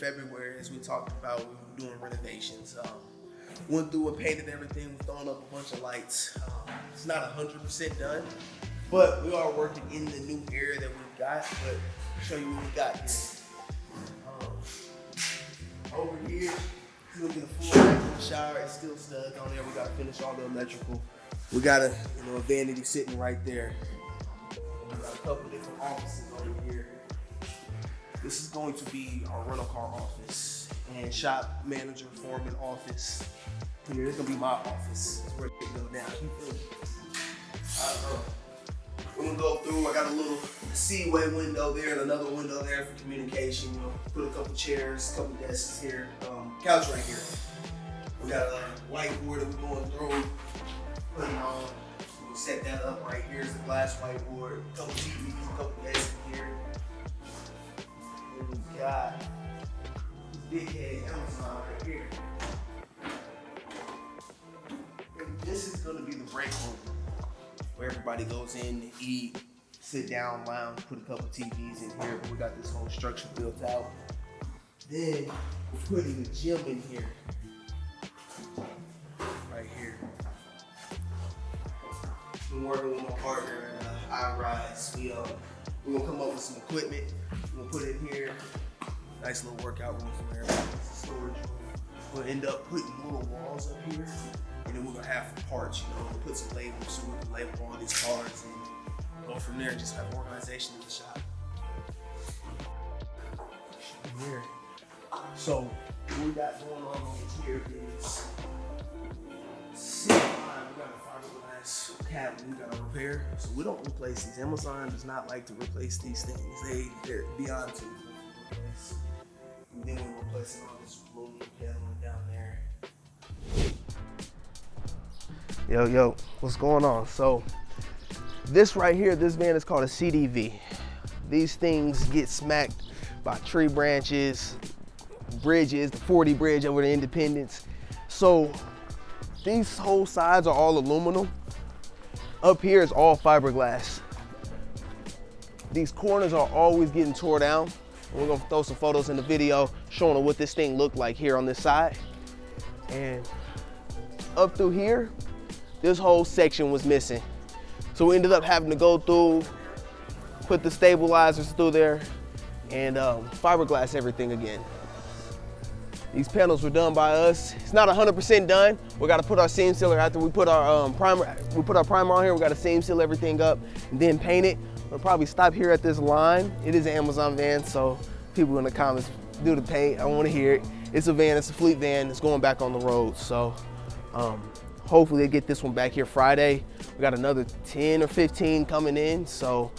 February, as we talked about, we were doing renovations. Went through and painted everything, we're throwing up a bunch of lights. It's not 100% done, but we are working in the new area that we've got, but I'll show you what we got here. Over here, you'll get a full vacuum shower. It's still studs on there. We gotta finish all the electrical. We got a vanity sitting right there. We got a couple different offices over here. This is going to be our rental car office and shop manager foreman office. Here, this is gonna be my office. It's where it go down. You feel me? We're gonna go through. I got a little seaway window there and another window there for communication. We'll put a couple chairs, a couple desks here, couch right here. We got a whiteboard that we're going through, putting on. We'll set that up right here. It's a glass whiteboard, a couple TVs, a couple desks here. And we got this big head Amazon right here. And this is gonna be the break room, where everybody goes in to eat, sit down, lounge, put a couple TVs in here. We got this whole structure built out. Then we're putting a gym in here, right here. Been working with my partner at iRise. We're gonna come up with some equipment. We're gonna put it in here. Nice little workout room for everybody. Storage room. We'll end up putting little walls up here. And then we're gonna have parts, we'll put some labels so we can label all these cars and go from there and just have organization in the shop. Here. So what we got going on over here is we got a fiberglass cabinet we gotta repair. So we don't replace these. Amazon does not like to replace these things. They're beyond too replace. And then we're replacing all this aluminum paneling down there. Yo, what's going on? So this right here, this van is called a CDV. These things get smacked by tree branches, bridges, the 40 bridge over the Independence. So these whole sides are all aluminum. Up here is all fiberglass. These corners are always getting tore down. We're gonna throw some photos in the video showing what this thing looked like here on this side. And up through here, this whole section was missing. So we ended up having to go through, put the stabilizers through there, and fiberglass everything again. These panels were done by us. It's not 100% done. We gotta put our seam sealer after we put our primer on here. We gotta seam seal everything up and then paint it. We'll probably stop here at this line. It is an Amazon van, so people in the comments do the paint. I wanna hear it. It's a van, it's a fleet van. It's going back on the road. So hopefully they get this one back here Friday. We got another 10 or 15 coming in. So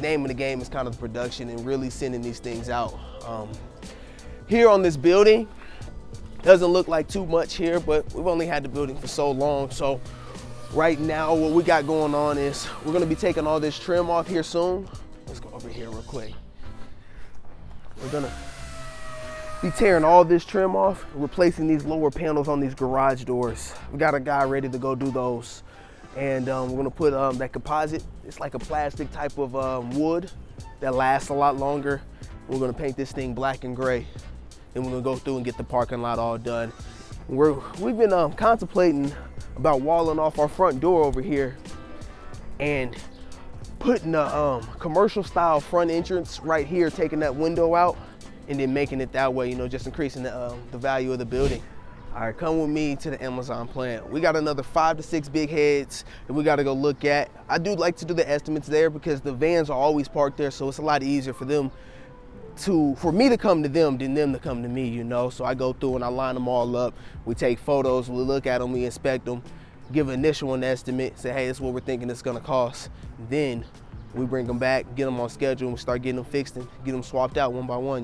name of the game is kind of the production and really sending these things out. Here on this building, doesn't look like too much here, but we've only had the building for so long. So right now what we got going on is we're gonna be taking all this trim off here soon. Let's go over here real quick. We're gonna be tearing all this trim off, replacing these lower panels on these garage doors. We got a guy ready to go do those. And we're gonna put that composite, it's like a plastic type of wood that lasts a lot longer. We're gonna paint this thing black and gray. Then we're gonna go through and get the parking lot all done. We've been contemplating about walling off our front door over here and putting a commercial style front entrance right here, taking that window out and then making it that way, just increasing the value of the building. All right, come with me to the Amazon plant. We got another 5 to 6 big heads that we gotta go look at. I do like to do the estimates there because the vans are always parked there, so it's a lot easier for me to come to them than them to come to me, So I go through and I line them all up. We take photos, we look at them, we inspect them, give an initial estimate, say, hey, this is what we're thinking it's gonna cost. Then we bring them back, get them on schedule, and we start getting them fixed and get them swapped out one by one,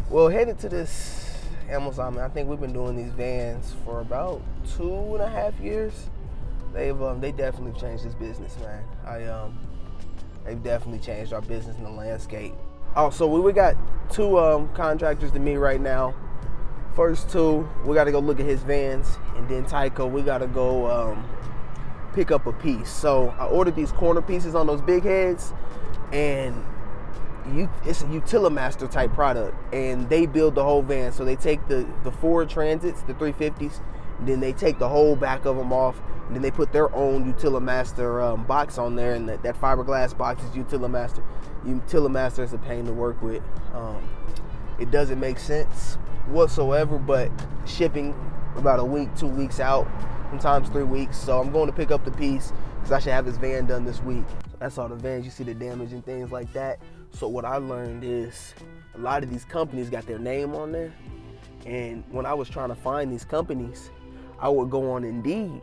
Well, headed to this Amazon, man, I think we've been doing these vans for about 2.5 years. They definitely changed this business, man. They've definitely changed our business in the landscape. Oh, so we got 2 contractors to meet right now. First 2, we got to go look at his vans, and then Tycho, we got to go pick up a piece. So I ordered these corner pieces on those big heads, and it's a Utilimaster type product, and they build the whole van. So they take the Ford Transits, the 350s, and then they take the whole back of them off, and then they put their own Utilimaster box on there, and that fiberglass box is Utilimaster. Utilimaster is a pain to work with. It doesn't make sense whatsoever, but shipping about a week, 2 weeks out, sometimes 3 weeks. So I'm going to pick up the piece because I should have this van done this week. That's all the vans. You see the damage and things like that. So what I learned is a lot of these companies got their name on there. And when I was trying to find these companies, I would go on Indeed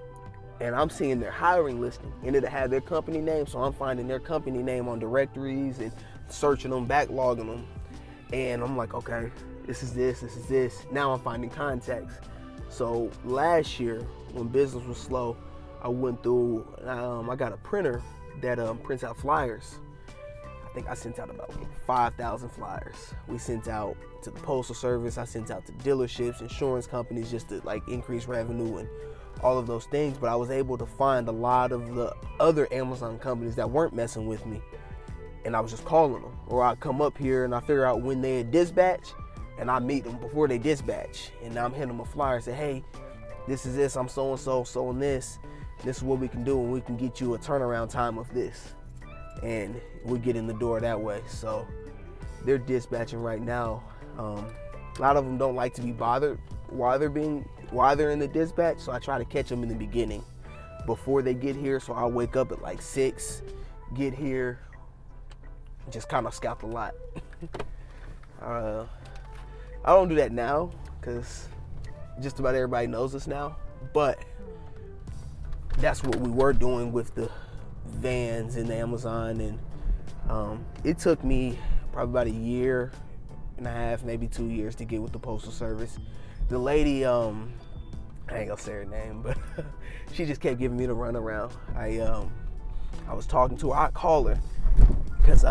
and I'm seeing their hiring listing and it'll have their company name. So I'm finding their company name on directories and searching them, backlogging them. And I'm like, okay, this is this. Now I'm finding contacts. So last year when business was slow, I went through, I got a printer that prints out flyers. I think I sent out about 5,000 flyers. We sent out to the Postal Service, I sent out to dealerships, insurance companies, just to like increase revenue and all of those things. But I was able to find a lot of the other Amazon companies that weren't messing with me. And I was just calling them. Or I'd come up here and I figure out when they had dispatch, and I meet them before they dispatch. And now I'm hitting them a flyer and say, hey, this is this, I'm so-and-so, so and this. This is what we can do, and we can get you a turnaround time of this. And we get in the door that way. So they're dispatching right now. A lot of them don't like to be bothered while they're in the dispatch. So I try to catch them in the beginning before they get here. So I'll wake up at like 6, get here, just kind of scout the lot. I don't do that now because just about everybody knows us now, but that's what we were doing with the vans and Amazon. And it took me probably about a year and a half, maybe 2 years to get with the Postal Service. The lady, I ain't gonna say her name, but she just kept giving me the runaround. I was talking to her, I call her, because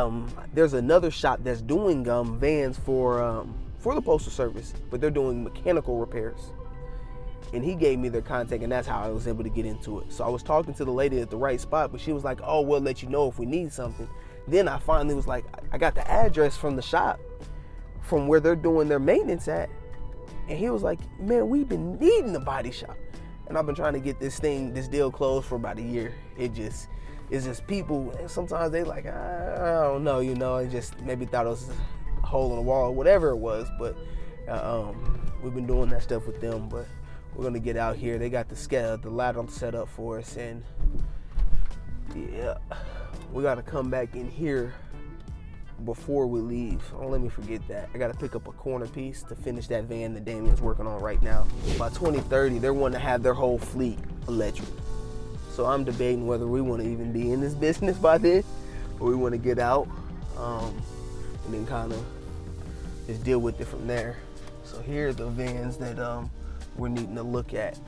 there's another shop that's doing vans for the Postal Service, but they're doing mechanical repairs. And he gave me their contact, and that's how I was able to get into it. So I was talking to the lady at the right spot, but she was like, oh, we'll let you know if we need something. Then I finally was like, I got the address from the shop, from where they're doing their maintenance at. And he was like, man, we've been needing a body shop. And I've been trying to get this deal closed for about a year. It's just people, and sometimes they like, I don't know, and just maybe thought it was a hole in the wall, whatever it was. But we've been doing that stuff with them. But we're gonna get out here. They got the ladder set up for us, and yeah, we gotta come back in here before we leave. Oh, let me forget that. I gotta pick up a corner piece to finish that van that Damien's working on right now. By 2030, they're wanting to have their whole fleet electric. So I'm debating whether we want to even be in this business by then, or we want to get out and then kind of just deal with it from there. So here are the vans that we're needing to look at.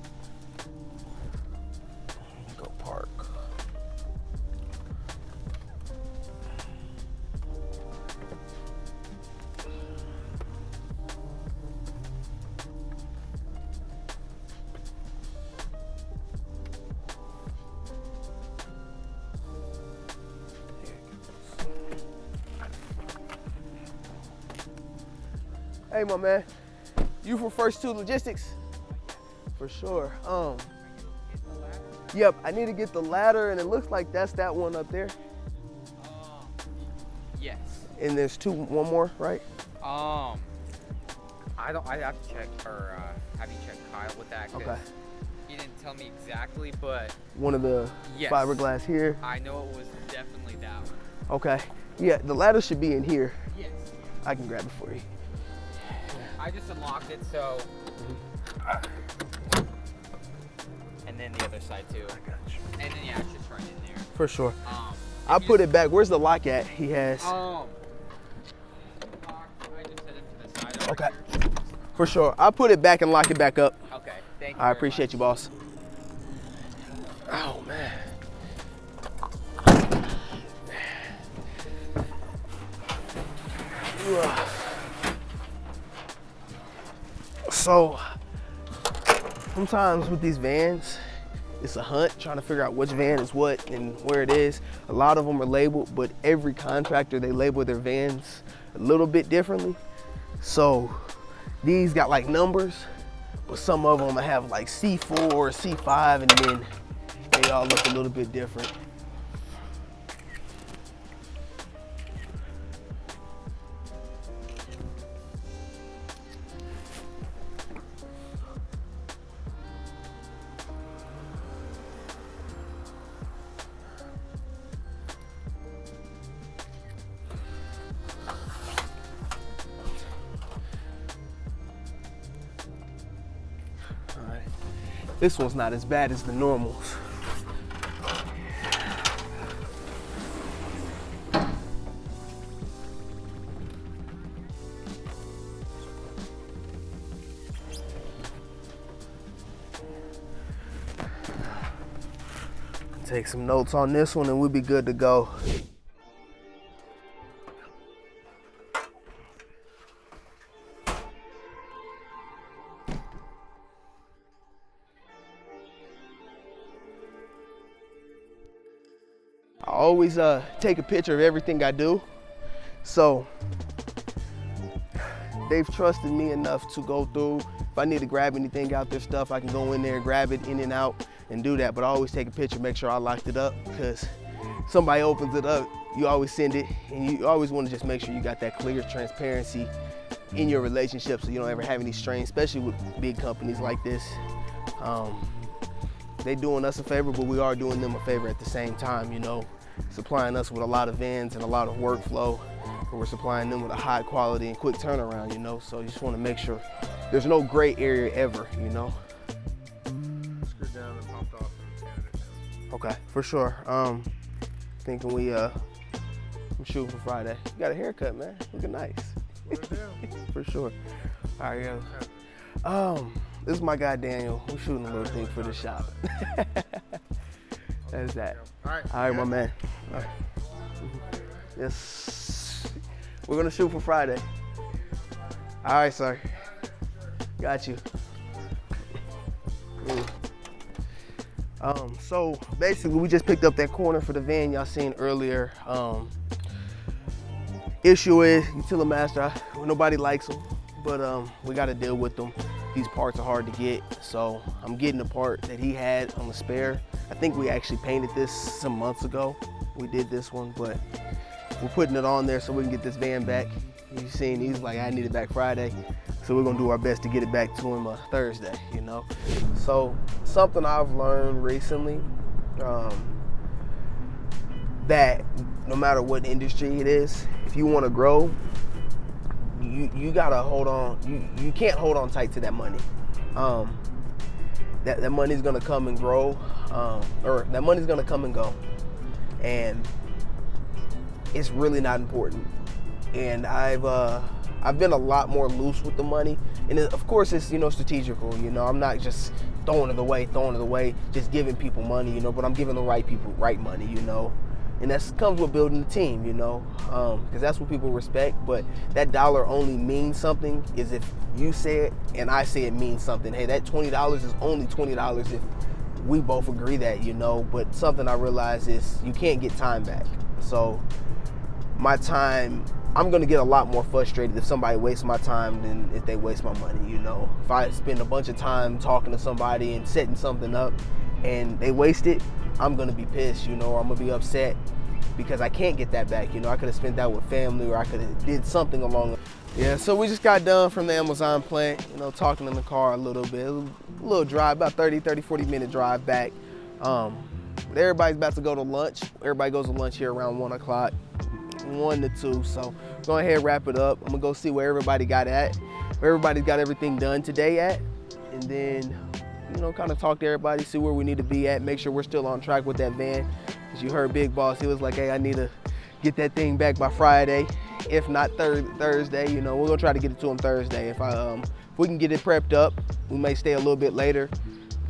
Go park. Hey, my man, you from First Two Logistics? For sure. Yep, I need to get the ladder, and it looks like that's that one up there. Yes. And there's one more, right? I have to check, or have you check Kyle with that? Okay. He didn't tell me exactly, but one of the fiberglass here. I know it was definitely that one. Okay. Yeah, the ladder should be in here. Yes. I can grab it for you. I just unlocked it, so. And then the other side too. I got you. And then yeah, it's just right in there. For sure. I'll put it back. Where's the lock at? He has. I just set it to the side. Okay. Here. For sure. I'll put it back and lock it back up. Okay. Thank you. I appreciate you, boss. Oh man. So sometimes with these vans, it's a hunt trying to figure out which van is what and where it is. A lot of them are labeled, but every contractor, they label their vans a little bit differently. So these got like numbers, but some of them have like C4 or C5, and then they all look a little bit different. This one's not as bad as the normals. Take some notes on this one and we'll be good to go. I always take a picture of everything I do. So they've trusted me enough to go through. If I need to grab anything out their stuff, I can go in there and grab it in and out and do that. But I always take a picture, make sure I locked it up, because somebody opens it up, you always send it, and you always want to just make sure you got that clear transparency in your relationship so you don't ever have any strain, especially with big companies like this. They doing us a favor, but we are doing them a favor at the same time, you know, supplying us with a lot of vans and a lot of workflow, but we're supplying them with a high quality and quick turnaround, you know, so you just want to make sure there's no gray area ever, you know. Screwed down and popped off and sanded it down. Okay, for sure. Thinking I'm shooting for Friday. You got a haircut, man. Looking nice. For sure. All right, yo. This is my guy Daniel. We're shooting a little thing for the shop. That's that. All right, my man. All right. Yes. We're gonna shoot for Friday. All right, sir. Got you. So basically, we just picked up that corner for the van y'all seen earlier. Issue is Utilimaster, nobody likes them, but we got to deal with them. These parts are hard to get, so I'm getting the part that he had on the spare. I think we actually painted this some months ago. We did this one, but we're putting it on there so we can get this van back. You've seen, he's like, I need it back Friday. So we're gonna do our best to get it back to him Thursday, you know? So something I've learned recently, that no matter what industry it is, if you wanna grow, you gotta hold on, you can't hold on tight to that money. That money's gonna come and grow, or that money's gonna come and go. And it's really not important. And I've been a lot more loose with the money, and of course it's, you know, strategical. You know, I'm not just throwing it away, just giving people money, you know, but I'm giving the right people right money, you know, and that comes with building a team, you know, because that's what people respect. But that dollar only means something is if you say it and I say it means something. Hey, that $20 is only $20 if we both agree that, you know. But something I realize is you can't get time back. So my time, I'm gonna get a lot more frustrated if somebody wastes my time than if they waste my money, you know. If I spend a bunch of time talking to somebody and setting something up and they waste it, I'm gonna be pissed, you know, or I'm gonna be upset because I can't get that back, you know. I could have spent that with family, or I could have did something along. Yeah, so we just got done from the Amazon plant, you know, talking in the car a little bit, a little drive, about 30, 40 minute drive back. But everybody's about to go to lunch. Everybody goes to lunch here around 1 o'clock. 1 to 2, so go ahead and wrap it up. I'm gonna go see where everybody got at, where everybody's got everything done today at, and then, you know, kind of talk to everybody, see where we need to be at, make sure we're still on track with that van. As you heard Big Boss, he was like, hey, I need to get that thing back by Friday, if not Thursday. You know, we're gonna try to get it to him Thursday. If we can get it prepped up, we may stay a little bit later,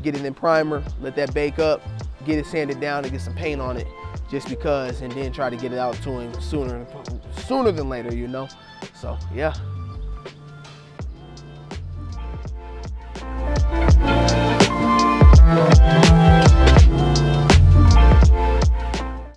get it in primer, let that bake up, get it sanded down and get some paint on it, just because, and then try to get it out to him sooner than later, you know? So, yeah.